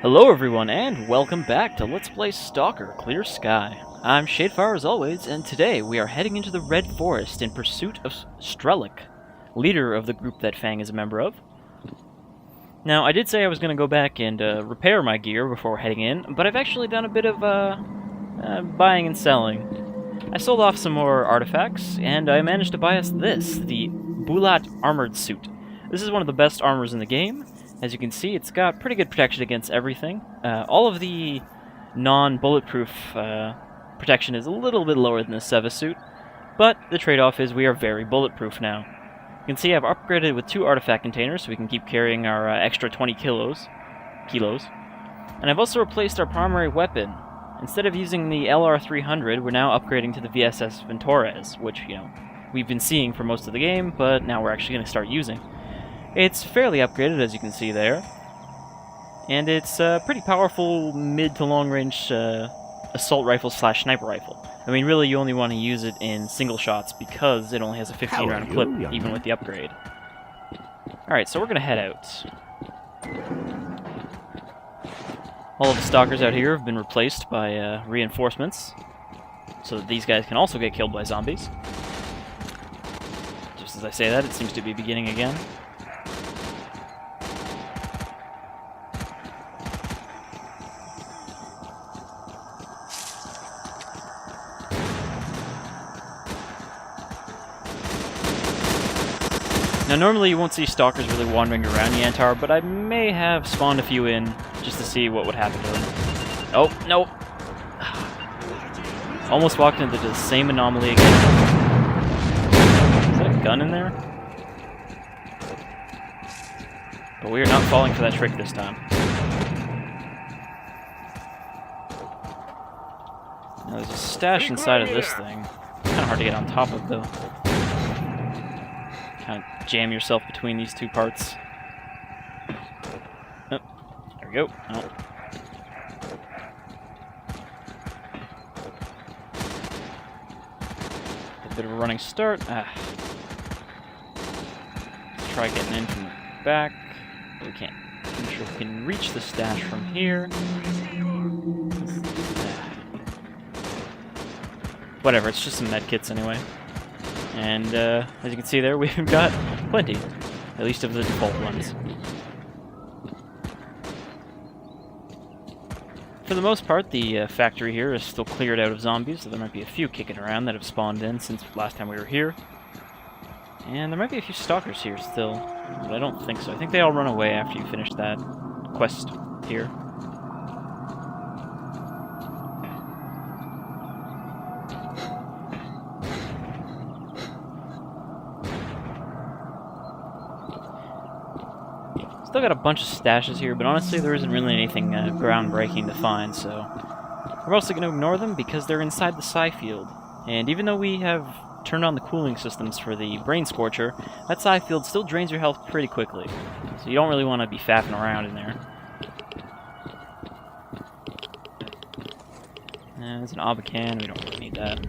Hello everyone, and welcome back to Let's Play Stalker, Clear Sky. I'm Shadefire as always, and today we are heading into the Red Forest in pursuit of Strelok, leader of the group that Fang is a member of. Now, I did say I was going to go back and repair my gear before heading in, but I've actually done a bit of buying and selling. I sold off some more artifacts, and I managed to buy us this, the Bulat Armored Suit. This is one of the best armors in the game. As you can see, it's got pretty good protection against everything. All of the non-bulletproof protection is a little bit lower than the Seva suit, but the trade-off is we are very bulletproof now. You can see I've upgraded with 2 artifact containers so we can keep carrying our extra 20 kilos. And I've also replaced our primary weapon. Instead of using the LR300, we're now upgrading to the VSS Ventores, which, we've been seeing for most of the game, but now we're actually going to start using. It's fairly upgraded, as you can see there, and it's a pretty powerful mid to long range assault rifle / sniper rifle. I mean, really, you only want to use it in single shots because it only has a 15 round clip, even with the upgrade. Alright, so we're going to head out. All of the stalkers out here have been replaced by reinforcements, so that these guys can also get killed by zombies. Just as I say that, it seems to be beginning again. Now, normally you won't see stalkers really wandering around Yantar, but I may have spawned a few in just to see what would happen to them. Oh, no! Almost walked into the same anomaly again. Is that a gun in there? But we are not falling for that trick this time. Now, there's a stash inside of this thing. Kind of hard to get on top of, though. Kind of jam yourself between these two parts. Oh, there we go. Oh. A bit of a running start. Let's try getting in from the back. But we can't. I'm sure we can reach the stash from here. Whatever, it's just some medkits anyway. And, as you can see there, we've got plenty. At least of the default ones. For the most part, the factory here is still cleared out of zombies, so there might be a few kicking around that have spawned in since last time we were here. And there might be a few stalkers here still, but I don't think so. I think they all run away after you finish that quest here. Still got a bunch of stashes here, but honestly there isn't really anything groundbreaking to find, so we're mostly going to ignore them because they're inside the psi field. And even though we have turned on the cooling systems for the brain Scorcher, that psi field still drains your health pretty quickly, so you don't really want to be faffing around in there. There's an Abacan, we don't really need that.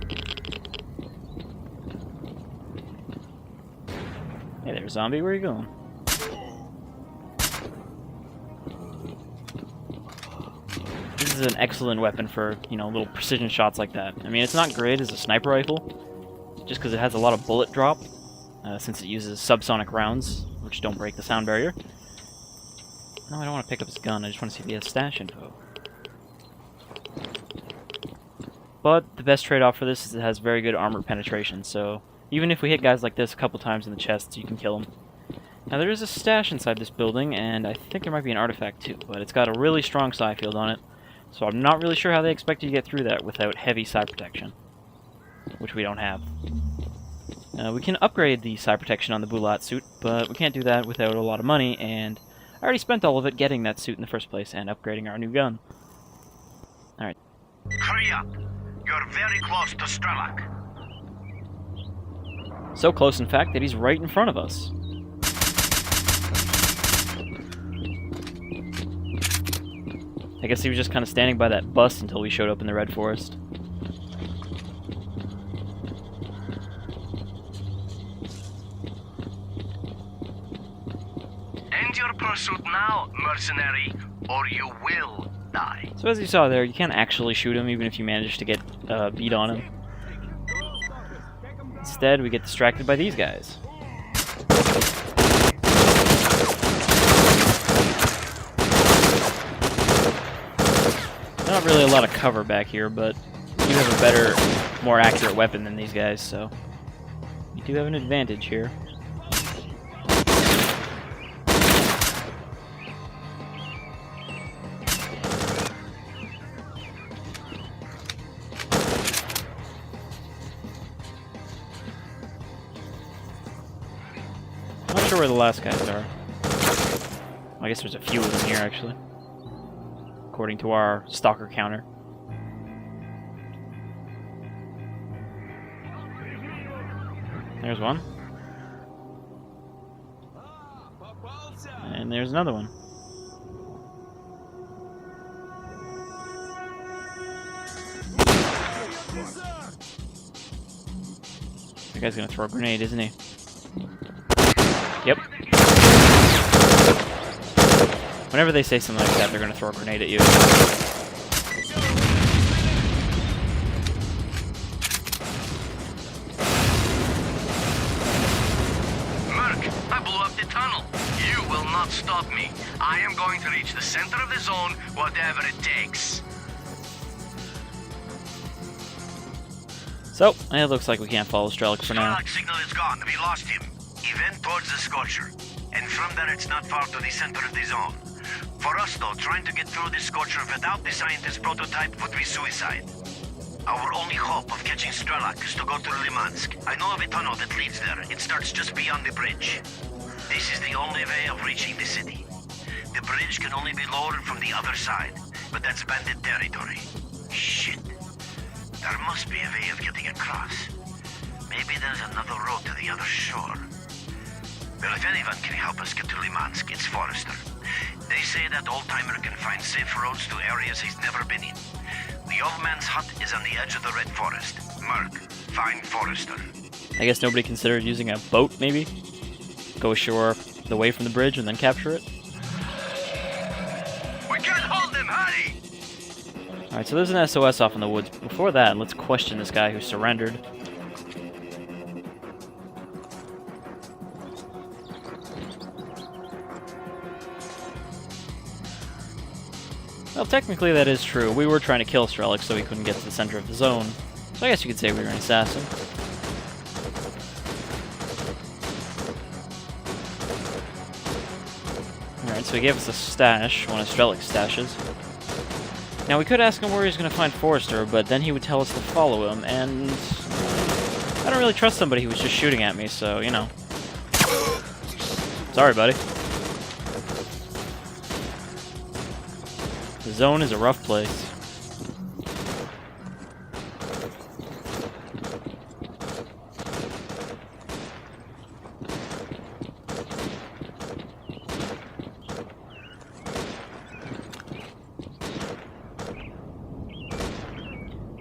Hey there, zombie, where are you going? This is an excellent weapon for, little precision shots like that. I mean, it's not great as a sniper rifle, just because it has a lot of bullet drop, since it uses subsonic rounds, which don't break the sound barrier. No, I don't want to pick up his gun, I just want to see if he has stash info. But the best trade-off for this is it has very good armor penetration, so even if we hit guys like this a couple times in the chest, you can kill them. Now, there is a stash inside this building, and I think there might be an artifact too, but it's got a really strong psi field on it. So I'm not really sure how they expect you to get through that without heavy psi protection, which we don't have. We can upgrade the psi protection on the Bulat suit, but we can't do that without a lot of money, and I already spent all of it getting that suit in the first place and upgrading our new gun. Alright. Hurry up! You're very close to Strelok. So close, in fact, that he's right in front of us. I guess he was just kind of standing by that bus until we showed up in the Red Forest. End your pursuit now, mercenary, or you will die. So as you saw there, you can't actually shoot him even if you manage to get beat on him. Instead, we get distracted by these guys. Not really a lot of cover back here, but you have a better, more accurate weapon than these guys, so you do have an advantage here. I'm not sure where the last guys are. I guess there's a few of them here, actually, according to our stalker counter. There's one. And there's another one. That guy's gonna throw a grenade, isn't he? Yep. Whenever they say something like that, they're gonna throw a grenade at you. Stop me. I am going to reach the center of the zone, whatever it takes. So, it looks like we can't follow Strelok for now. Strelok signal is gone. We lost him. He went towards the Scorcher. And from there, it's not far to the center of the zone. For us, though, trying to get through the Scorcher without the scientist prototype would be suicide. Our only hope of catching Strelok is to go to Limansk. I know of a tunnel that leads there. It starts just beyond the bridge. This is the only way of reaching the city. The bridge can only be lowered from the other side, but that's bandit territory. Shit. There must be a way of getting across. Maybe there's another road to the other shore. Well, if anyone can help us get to Limansk, it's Forrester. They say that old-timer can find safe roads to areas he's never been in. The old man's hut is on the edge of the Red Forest. Merc, find Forrester. I guess nobody considered using a boat, maybe? Go ashore away from the bridge and then capture it? We can't hold them, hurry! Alright, so there's an SOS off in the woods. Before that, let's question this guy who surrendered. Well, technically that is true. We were trying to kill Strelok so he couldn't get to the center of the zone. So I guess you could say we were an assassin. Alright, so he gave us a stash, one of Strelok's stashes. Now we could ask him where he's going to find Forrester, but then he would tell us to follow him, and I don't really trust somebody who was just shooting at me, so, you know. Sorry, buddy. The zone is a rough place.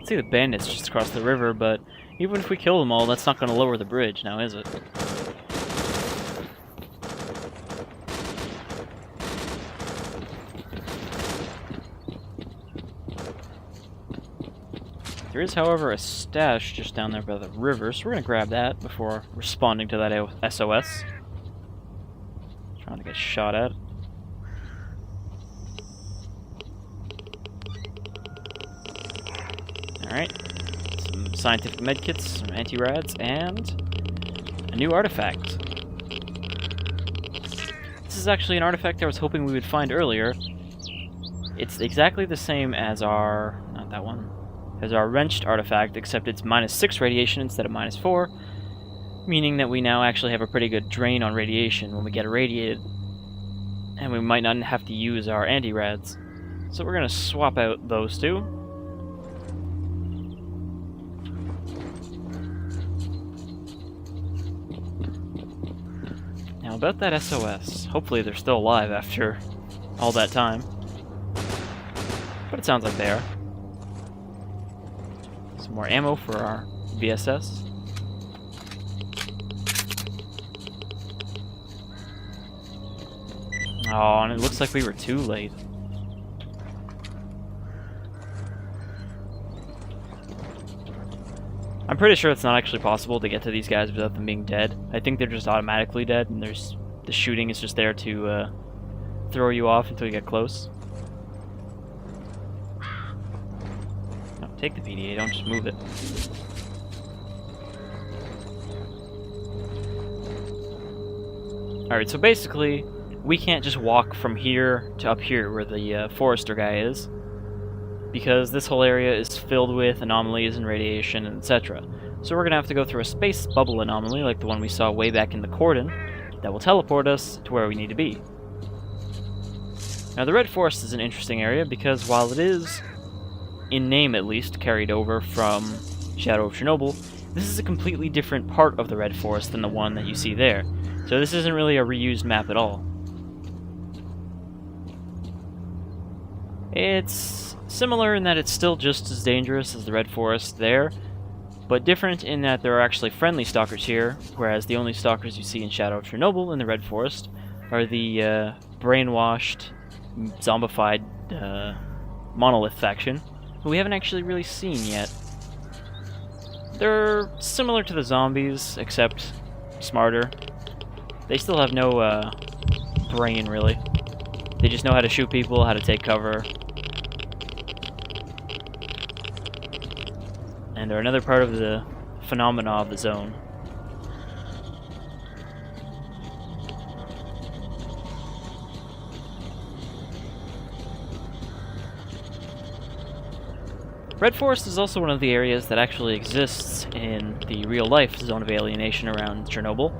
See the bandits just across the river, but even if we kill them all, that's not going to lower the bridge, now is it? There is, however, a stash just down there by the river, so we're going to grab that before responding to that SOS. Trying to get shot at. Alright, some scientific medkits, some anti-rads, and a new artifact. This is actually an artifact I was hoping we would find earlier. It's exactly the same as our, not that one, as our wrenched artifact, except it's -6 radiation instead of -4, meaning that we now actually have a pretty good drain on radiation when we get irradiated, and we might not have to use our anti-rads. So we're going to swap out those two. Now about that SOS, hopefully they're still alive after all that time. But it sounds like they are. Some more ammo for our VSS. Oh, and it looks like we were too late. I'm pretty sure it's not actually possible to get to these guys without them being dead. I think they're just automatically dead, and the shooting is just there to throw you off until you get close. No, take the PDA, don't just move it. Alright, so basically, we can't just walk from here to up here where the forester guy is, because this whole area is filled with anomalies and radiation, etc. So we're going to have to go through a space bubble anomaly like the one we saw way back in the cordon that will teleport us to where we need to be. Now the Red Forest is an interesting area because while it is, in name at least, carried over from Shadow of Chernobyl, this is a completely different part of the Red Forest than the one that you see there. So this isn't really a reused map at all. It's similar in that it's still just as dangerous as the Red Forest there, but different in that there are actually friendly stalkers here, whereas the only stalkers you see in Shadow of Chernobyl in the Red Forest are the brainwashed, zombified monolith faction, who we haven't actually really seen yet. They're similar to the zombies, except smarter. They still have no brain, really. They just know how to shoot people, how to take cover. And they're another part of the phenomena of the zone. Red Forest is also one of the areas that actually exists in the real-life zone of alienation around Chernobyl.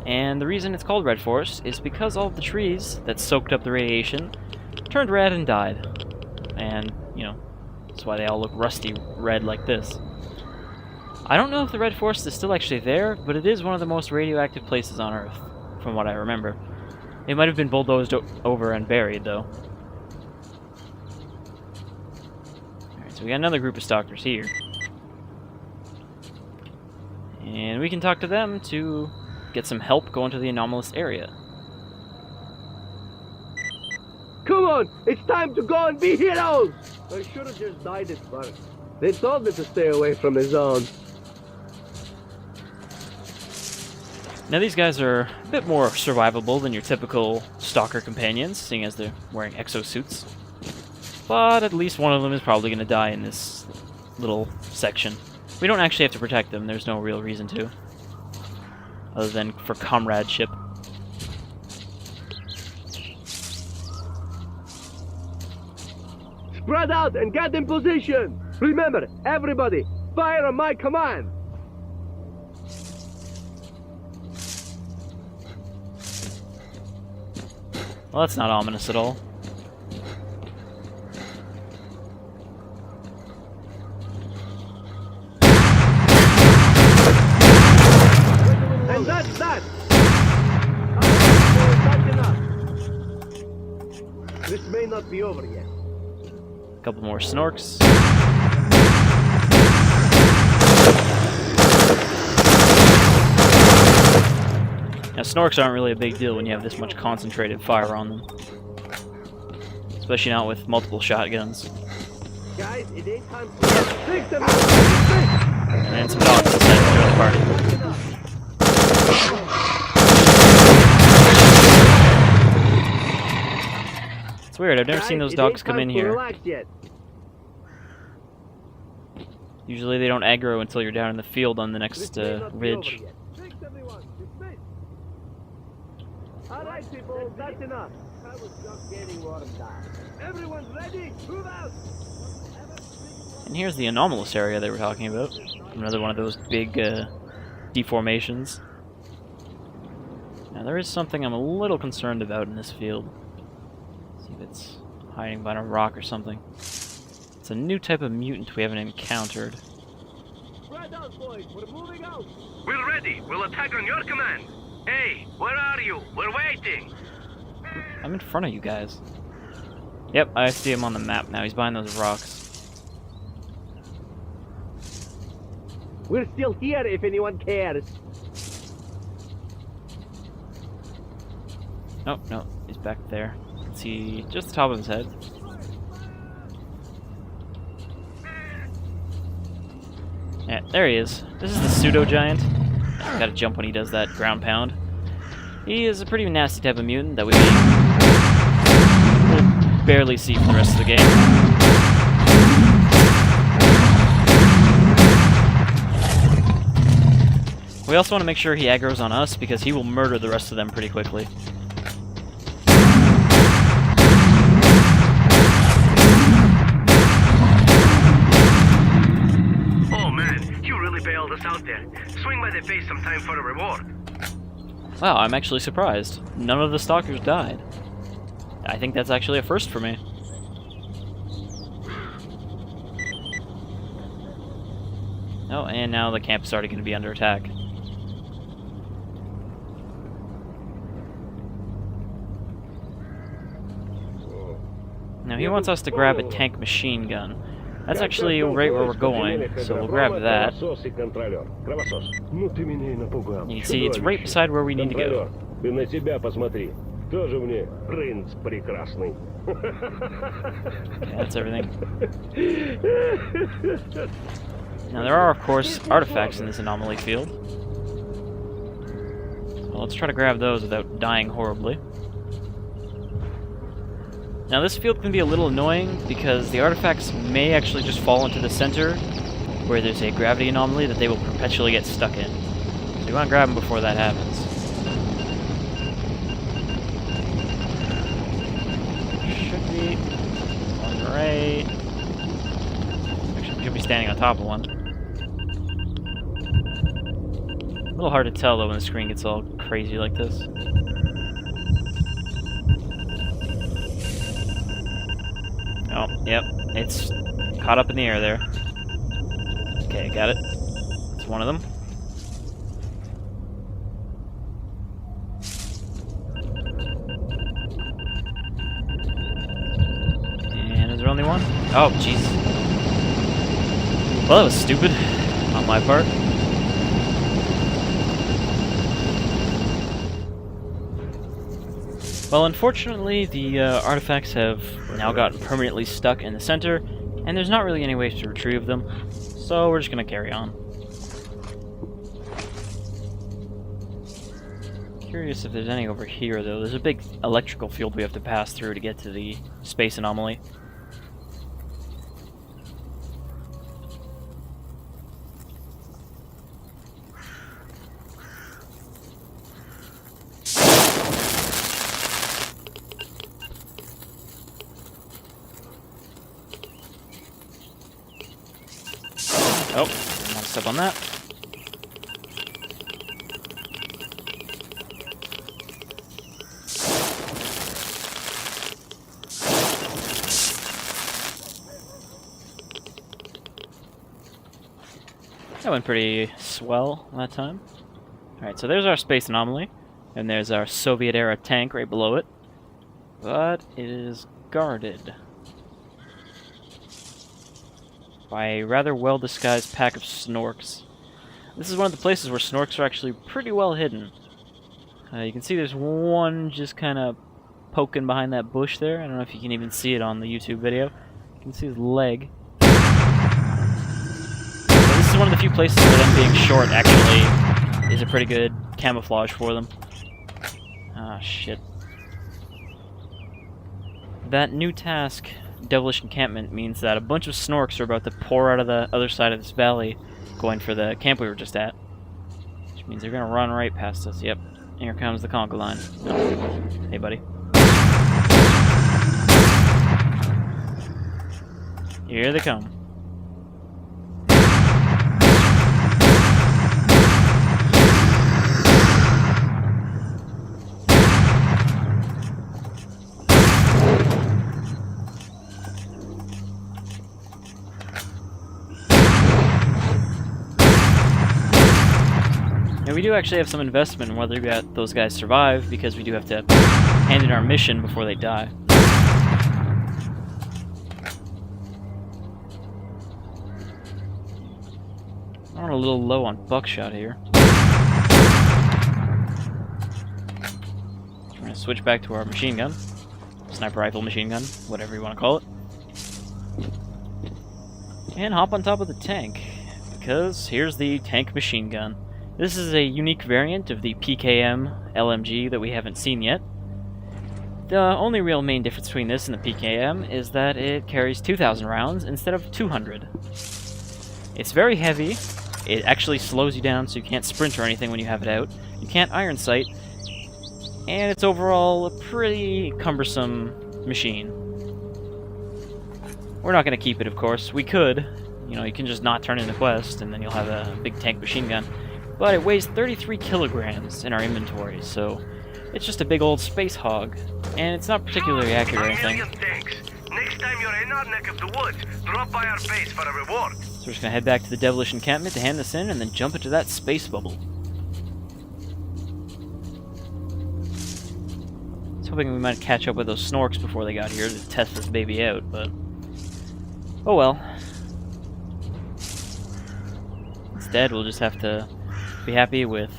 And the reason it's called Red Forest is because all of the trees that soaked up the radiation turned red and died. And, you know, that's why they all look rusty red like this. I don't know if the Red Forest is still actually there, but it is one of the most radioactive places on Earth, from what I remember. It might have been bulldozed over and buried, though. Alright, so we got another group of stalkers here. And we can talk to them to get some help going to the anomalous area. Come on! It's time to go and be heroes! I should have just died at first. They told me to stay away from the zone. Now these guys are a bit more survivable than your typical stalker companions, seeing as they're wearing exosuits. But at least one of them is probably going to die in this little section. We don't actually have to protect them, there's no real reason to. Other than for comradeship. Spread out and get in position! Remember, everybody, fire on my command! Well, that's not ominous at all. And that's that! That's enough. This may not be over yet. A couple more snorks. Now, snorks aren't really a big deal when you have this much concentrated fire on them. Especially not with multiple shotguns. Guys, it ain't time to fix them. And then some dogs decided to join the party. It's weird, I've never seen those dogs come in here. Usually they don't aggro until you're down in the field on the next ridge. Alright people, that's enough. I was just getting warmed up. Everyone ready? Move out! And here's the anomalous area they were talking about. Another one of those big deformations. Now there is something I'm a little concerned about in this field. Let's see if it's hiding behind a rock or something. It's a new type of mutant we haven't encountered. Spread out, boys. We're moving out. We're ready. We'll attack on your command. Hey, where are you? We're waiting. I'm in front of you guys. Yep, I see him on the map now. He's behind those rocks. We're still here if anyone cares. Oh, no. He's back there. Let's see, just the top of his head. Yeah, there he is. This is the pseudo-giant. Gotta jump when he does that ground pound. He is a pretty nasty type of mutant that we will barely see for the rest of the game. We also want to make sure he aggroes on us because he will murder the rest of them pretty quickly. Bailed us out there. Swing by the base sometime for a reward. Wow, I'm actually surprised. None of the stalkers died. I think that's actually a first for me. Oh, and now the camp is already going to be under attack. Now he wants us to grab a tank machine gun. That's actually right where we're going, so we'll grab that. You can see it's right beside where we need to go. Okay, that's everything. Now there are, of course, artifacts in this anomaly field. Well, let's try to grab those without dying horribly. Now this field can be a little annoying because the artifacts may actually just fall into the center where there's a gravity anomaly that they will perpetually get stuck in. So you want to grab them before that happens. Should be on the right. Actually, we should be standing on top of one. A little hard to tell though when the screen gets all crazy like this. Oh, yep, it's caught up in the air there. Okay, got it. It's one of them. And is there only one? Oh, jeez. Well, that was stupid on my part. Well, unfortunately, the artifacts have now gotten permanently stuck in the center, and there's not really any way to retrieve them, so we're just going to carry on. Curious if there's any over here, though. There's a big electrical field we have to pass through to get to the space anomaly. Oh, didn't want to step on that. That went pretty swell that time. Alright, so there's our space anomaly, and there's our Soviet-era tank right below it. But it is guarded by a rather well-disguised pack of snorks. This is one of the places where snorks are actually pretty well hidden. You can see there's one just kind of poking behind that bush there. I don't know if you can even see it on the YouTube video. You can see his leg. So this is one of the few places where them being short actually is a pretty good camouflage for them. Ah, shit. That new task, Devilish Encampment, means that a bunch of snorks are about to pour out of the other side of this valley, going for the camp we were just at. Which means they're gonna run right past us. Yep. Here comes the conga line. Oh. Hey, buddy. Here they come. And we do actually have some investment in whether those guys survive, because we do have to hand in our mission before they die. I'm a little low on buckshot here. Trying to switch back to our machine gun. Sniper rifle machine gun, whatever you want to call it. And hop on top of the tank, because here's the tank machine gun. This is a unique variant of the PKM LMG that we haven't seen yet. The only real main difference between this and the PKM is that it carries 2,000 rounds instead of 200. It's very heavy. It actually slows you down so you can't sprint or anything when you have it out. You can't iron sight. And it's overall a pretty cumbersome machine. We're not going to keep it, of course. We could. You know, you can just not turn in the quest, and then you'll have a big tank machine gun. But it weighs 33 kilograms in our inventory, so it's just a big old space hog. And it's not particularly accurate or anything. Next time you're in our neck of the woods, drop by our base for a reward. So we're just going to head back to the devilish encampment to hand this in, and then jump into that space bubble. I was hoping we might catch up with those snorks before they got here to test this baby out, but oh well. Instead, we'll just have to be happy with...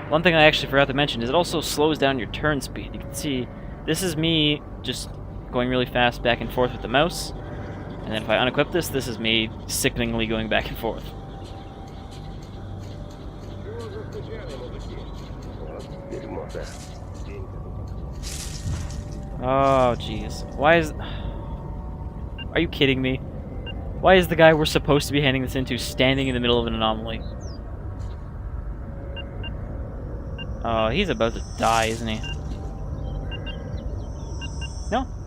One thing I actually forgot to mention is it also slows down your turn speed. You can see, this is me just going really fast back and forth with the mouse. And then if I unequip this, this is me sickeningly going back and forth. Oh, jeez. Why is... Are you kidding me? Why is the guy we're supposed to be handing this into standing in the middle of an anomaly? Oh, he's about to die, isn't he?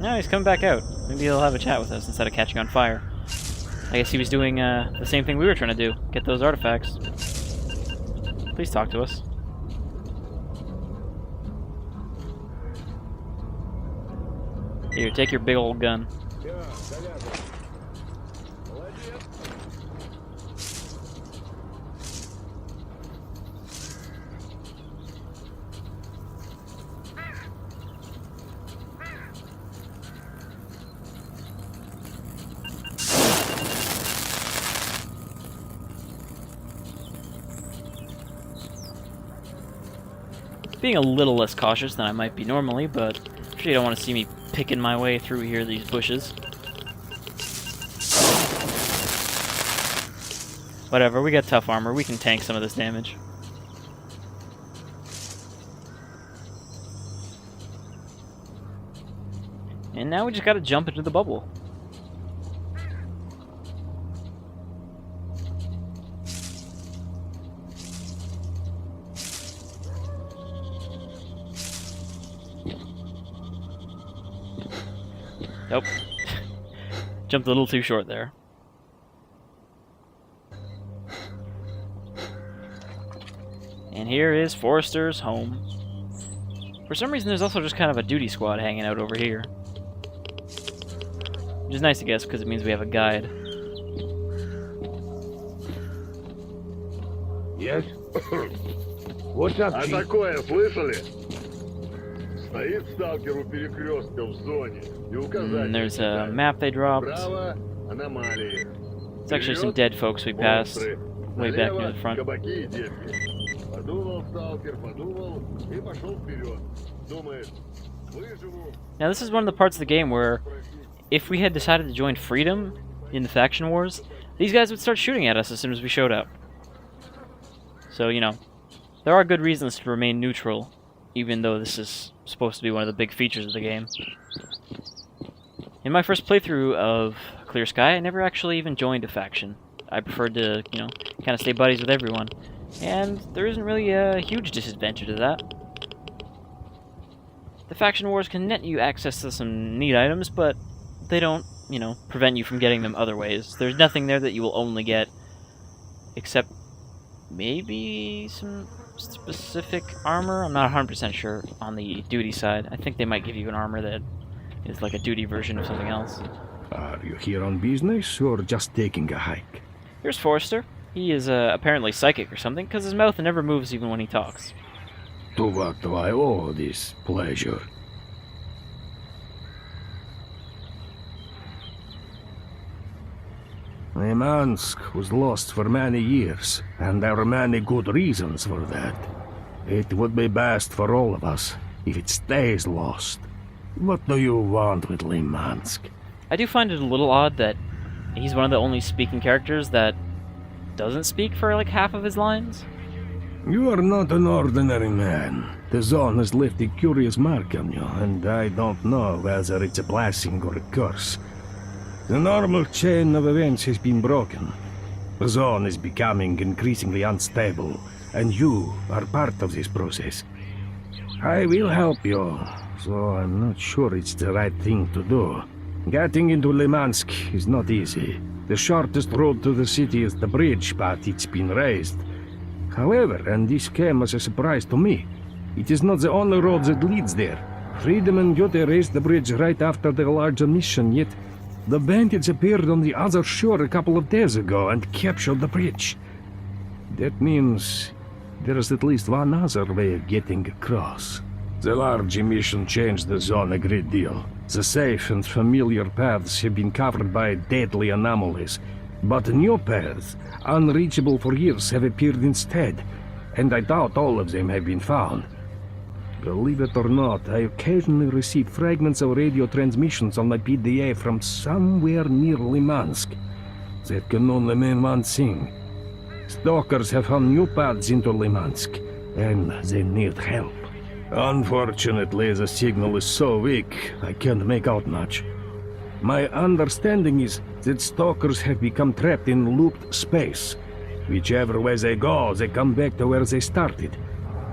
No, he's coming back out. Maybe he'll have a chat with us instead of catching on fire. I guess he was doing the same thing we were trying to do. Get those artifacts. Please talk to us. Here, take your big old gun. Being a little less cautious than I might be normally, but I'm sure you don't want to see me picking my way through here, these bushes. Whatever, we got tough armor, we can tank some of this damage. And now we just gotta jump into the bubble. Nope. Jumped a little too short there. And here is Forrester's home. For some reason, there's also just kind of a duty squad hanging out over here. Which is nice to guess, because it means we have a guide. Yes? What's up, Chief? Такое слышали? Стоит сталкер у перекрестка в зоне. И указатель. And there's a map they dropped. Право, аномалии. It's actually some dead folks we passed way back near the front. Кабаки и детки. Подумал сталкер, подумал и пошел вперед. Думает, выживу. Now this is one of the parts of the game where if we had decided to join Freedom in the faction wars, these guys would start shooting at us as soon as we showed up. So, you know, there are good reasons to remain neutral, even though this is supposed to be one of the big features of the game. In my first playthrough of Clear Sky, I never actually even joined a faction. I preferred to, you know, kind of stay buddies with everyone. And there isn't really a huge disadvantage to that. The faction wars can net you access to some neat items, but they don't, you know, prevent you from getting them other ways. There's nothing there that you will only get, except maybe some specific armor. I'm not 100% sure on the duty side. I think they might give you an armor that is like a duty version of something else. Are you here on business or just taking a hike? Here's Forrester. He is apparently psychic or something, because his mouth never moves even when he talks. To what do I owe this pleasure? Limansk was lost for many years, and there are many good reasons for that. It would be best for all of us if it stays lost. What do you want with Limansk? I do find it a little odd that he's one of the only speaking characters that doesn't speak for like half of his lines. You are not an ordinary man. The zone has left a curious mark on you, and I don't know whether it's a blessing or a curse. The normal chain of events has been broken. The zone is becoming increasingly unstable, and you are part of this process. I will help you, so I'm not sure it's the right thing to do. Getting into Limansk is not easy. The shortest road to the city is the bridge, but it's been raised. However, and this came as a surprise to me, it is not the only road that leads there. Freedom and Goethe raised the bridge right after the larger mission, yet the bandits appeared on the other shore a couple of days ago and captured the bridge. That means there is at least one other way of getting across. The large emission changed the zone a great deal. The safe and familiar paths have been covered by deadly anomalies, but new paths, unreachable for years, have appeared instead, and I doubt all of them have been found. Believe it or not, I occasionally receive fragments of radio transmissions on my PDA from somewhere near Limansk. That can only mean one thing. Stalkers have found new paths into Limansk, and they need help. Unfortunately, the signal is so weak, I can't make out much. My understanding is that stalkers have become trapped in looped space. Whichever way they go, they come back to where they started.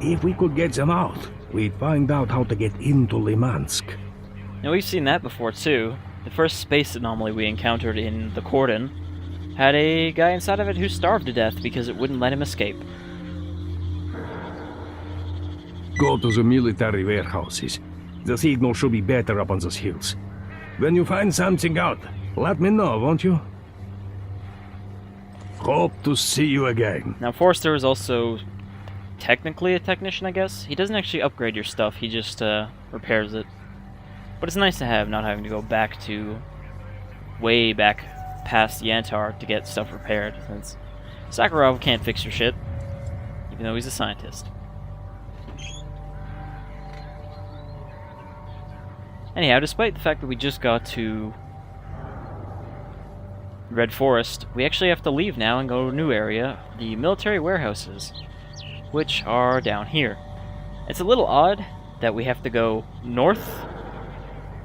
If we could get them out, we'd find out how to get into Limansk. Now we've seen that before too. The first space anomaly we encountered in the Cordon had a guy inside of it who starved to death because it wouldn't let him escape. Go to the military warehouses. The signal should be better up on those hills. When you find something out, let me know, won't you? Hope to see you again. Now Forrester is also technically a technician, I guess. He doesn't actually upgrade your stuff, he just repairs it. But it's nice to have, not having to go back to way back past Yantar to get stuff repaired, since Sakharov can't fix your shit, even though he's a scientist. Anyhow, despite the fact that we just got to Red Forest, we actually have to leave now and go to a new area, the military warehouses, which are down here. It's a little odd that we have to go north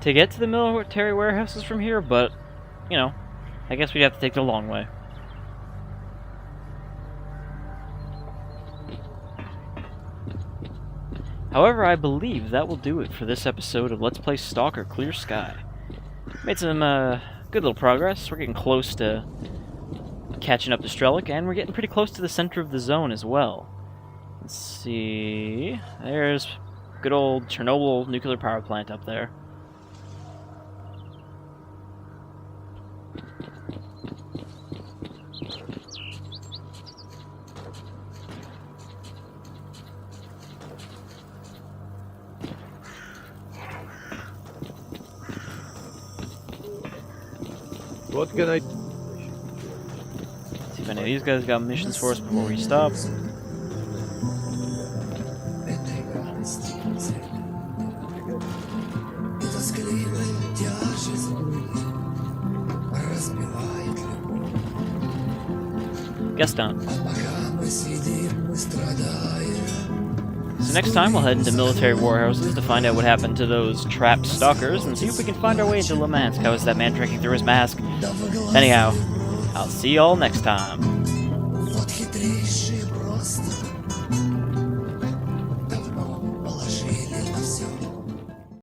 to get to the military warehouses from here, but, you know, I guess we'd have to take the long way. However, I believe that will do it for this episode of Let's Play S.T.A.L.K.E.R. Clear Sky. Made some good little progress. We're getting close to catching up to Strelok, and we're getting pretty close to the center of the zone as well. Let's see... There's good old Chernobyl nuclear power plant up there. What can I... See if any of these guys got missions for us before we stop. Guess done. So next time we'll head into military warehouses to find out what happened to those trapped stalkers and see if we can find our way into Limansk. How is that man drinking through his mask? Anyhow, I'll see y'all next time.